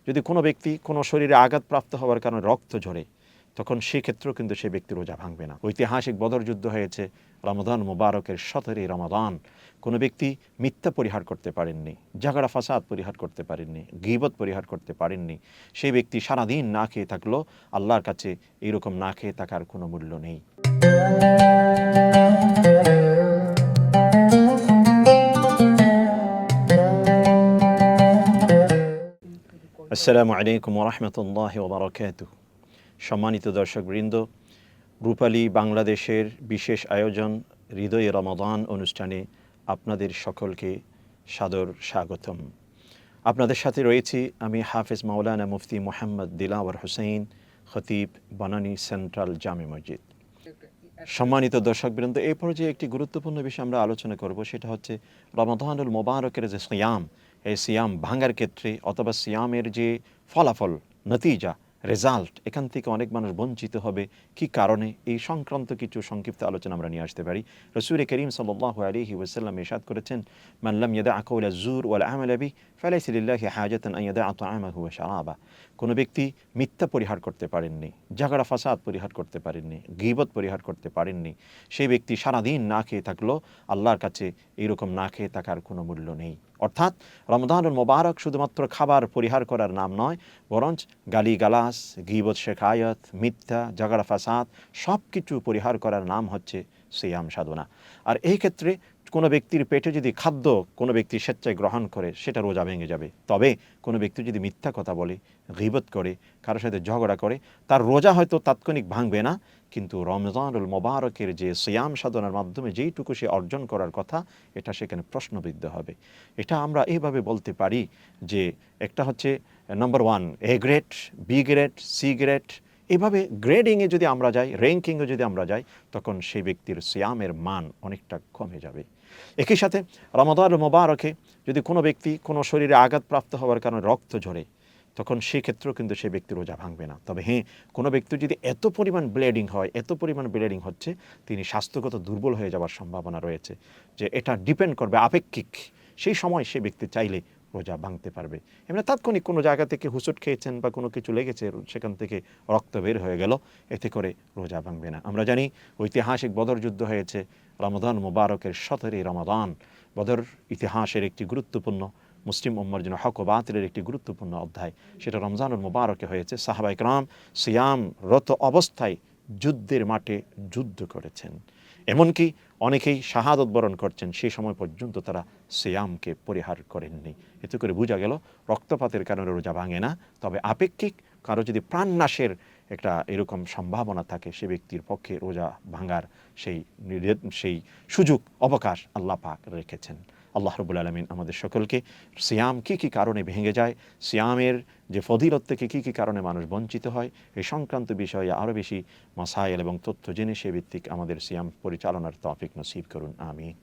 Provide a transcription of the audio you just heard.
যদি কোনো ব্যক্তি কোনো শরীরে আঘাতপ্রাপ্ত হওয়ার কারণে রক্ত ঝরে, তখন সেক্ষেত্রেও কিন্তু সেই ব্যক্তির রোজা ভাঙবে না। ঐতিহাসিক বদর যুদ্ধ হয়েছে রমাদান মুবারকের 17 রমাদান। কোনো ব্যক্তি মিথ্যা পরিহার করতে পারেননি, ঝগড়া ফাসাদ পরিহার করতে পারেননি, গীবত পরিহার করতে পারেননি, সেই ব্যক্তি সারাদিন না খেয়ে থাকলো, আল্লাহর কাছে এইরকম না খেয়ে থাকার কোনো মূল্য নেই। আসসালামু আলাইকুম ওয়া রাহমাতুল্লাহি ওয়া বারাকাতুহু। সম্মানিত দর্শকবৃন্দ, রূপালী বাংলাদেশের বিশেষ আয়োজন হৃদয়ে রমাদান অনুষ্ঠানে আপনাদের সকলকে সাদর স্বাগতম। আপনাদের সাথে রয়েছি আমি হাফেজ মাওলানা মুফতি মোহাম্মদ দিলাওয়ার হোসেন, খতিব, বনানী সেন্ট্রাল জামে মসজিদ। সম্মানিত দর্শকবৃন্দ, এই পর্যায়ে একটি গুরুত্বপূর্ণ বিষয় আমরা আলোচনা করব, সেটা হচ্ছে রমাদানুল মোবারকের যে সিয়াম, এই সিয়াম ভাঙার ক্ষেত্রে অথবা সিয়ামের যে ফলাফল, নতিজা, রেজাল্ট, এখান থেকে অনেক মানুষ বঞ্চিত হবে কি কারণে, এই সংক্রান্ত কিছু সংক্ষিপ্ত আলোচনা আমরা নিয়ে আসতে পারি। রাসূল করিম সাল্লাল্লাহু আলাইহি ওয়াসাল্লাম ইরশাদ করেছেন, মান লাম ইয়াদা কাওলা যুর ওয়াল আমালা বিহি ফালাইসা লিল্লাহি হাজাতান আন ইয়াদা তাআমাহু ওয়া শারাবা। কোনো ব্যক্তি মিথ্যা পরিহার করতে পারেননি, ঝগড়া ফাসাদ পরিহার করতে পারেননি, গীবত পরিহার করতে পারেননি, সেই ব্যক্তি সারাদিন না খেয়ে থাকলো, আল্লাহর কাছে এইরকম না খেয়ে থাকার কোনো মূল্য নেই। অর্থাৎ রমাদানুল মোবারক শুধুমাত্র খাবার পরিহার করার নাম নয়, বরঞ্চ গালিগালাজ, গীবত, শেখায়ত, মিথ্যা, ঝগড়া ফাসাদ সব কিছু পরিহার করার নাম হচ্ছে সিয়াম সাধনা। আর এই ক্ষেত্রে কোনো ব্যক্তির পেটে যদি খাদ্য কোনো ব্যক্তি স্বেচ্ছায় গ্রহণ করে, সেটা রোজা ভেঙে যাবে। তবে কোনো ব্যক্তি যদি মিথ্যা কথা বলে, গীবত করে, কারোর সাথে ঝগড়া করে, তার রোজা হয়তো তাৎক্ষণিক ভাঙবে না, কিন্তু রমজানুল মোবারকের যে সিয়াম সাধনার মাধ্যমে যেইটুকু সে অর্জন করার কথা, এটা সেখানে প্রশ্নবিদ্ধ হবে। এটা আমরা এইভাবে বলতে পারি যে একটা হচ্ছে number 1 A grade, B grade, C grade, এভাবে গ্রেডিংয়ে যদি আমরা যাই, র্যাঙ্কিংয়ে যদি আমরা যাই, তখন সেই ব্যক্তির সিয়ামের মান অনেকটা কমে যাবে। একই সাথে রমাদানুল মোবারকে যদি কোনো ব্যক্তি কোনো শরীরে আঘাতপ্রাপ্ত হওয়ার কারণে রক্ত ঝরে, তখন সেক্ষেত্রেও কিন্তু সেই ব্যক্তির রোজা ভাঙবে না। তবে হ্যাঁ, কোনো ব্যক্তি যদি এত পরিমাণ ব্লিডিং হয়, এত পরিমাণ ব্লিডিং হচ্ছে, তিনি স্বাস্থ্যগত দুর্বল হয়ে যাওয়ার সম্ভাবনা রয়েছে, যে এটা ডিপেন্ড করবে আপেক্ষিক, সেই সময় সে ব্যক্তি চাইলে রোজা ভাঙতে পারবে। এমনি তাৎক্ষণিক কোনো জায়গা থেকে হুঁচট খেয়েছেন বা কোনো কিছু লেগেছে, সেখান থেকে রক্ত বের হয়ে গেল, এতে করে রোজা ভাঙবে না। আমরা জানি ঐতিহাসিক বদর যুদ্ধ হয়েছে রমাদান মুবারকের 17 রমাদান। বদর ইতিহাসের একটি গুরুত্বপূর্ণ, মুসলিম উম্মার জন্য হক ও বাতিলের একটি গুরুত্বপূর্ণ অধ্যায়, সেটা রমজানুল মুবারকে হয়েছে। সাহাবায়ে কেরাম সিয়ামরত অবস্থায় যুদ্ধের মাঠে যুদ্ধ করেছেন, এমনকি অনেকেই শাহাদত বরণ করছেন, সেই সময় পর্যন্ত তারা সিয়ামকে পরিহার করেননি। এতে করে বোঝা গেল রক্তপাতের কারণে রোজা ভাঙে না, তবে আপেক্ষিক কারো যদি প্রাণনাশের একটা এরকম সম্ভাবনা থাকে, সে ব্যক্তির পক্ষে রোজা ভাঙার সেই সুযোগ অবকাশ আল্লাহ পাক রেখেছেন। আল্লাহ রাব্বুল আলামিন আমাদের সকলকে সিয়াম কী কী কারণে ভেঙে যায়, সিয়ামের যে ফজিলত থেকে কী কী কারণে মানুষ বঞ্চিত হয়, এই সংক্রান্ত বিষয়ে আরও বেশি মাসাইল এবং তথ্য জেনে সে ভিত্তিক আমাদের সিয়াম পরিচালনার তৌফিক নসিব করুন। আমিন।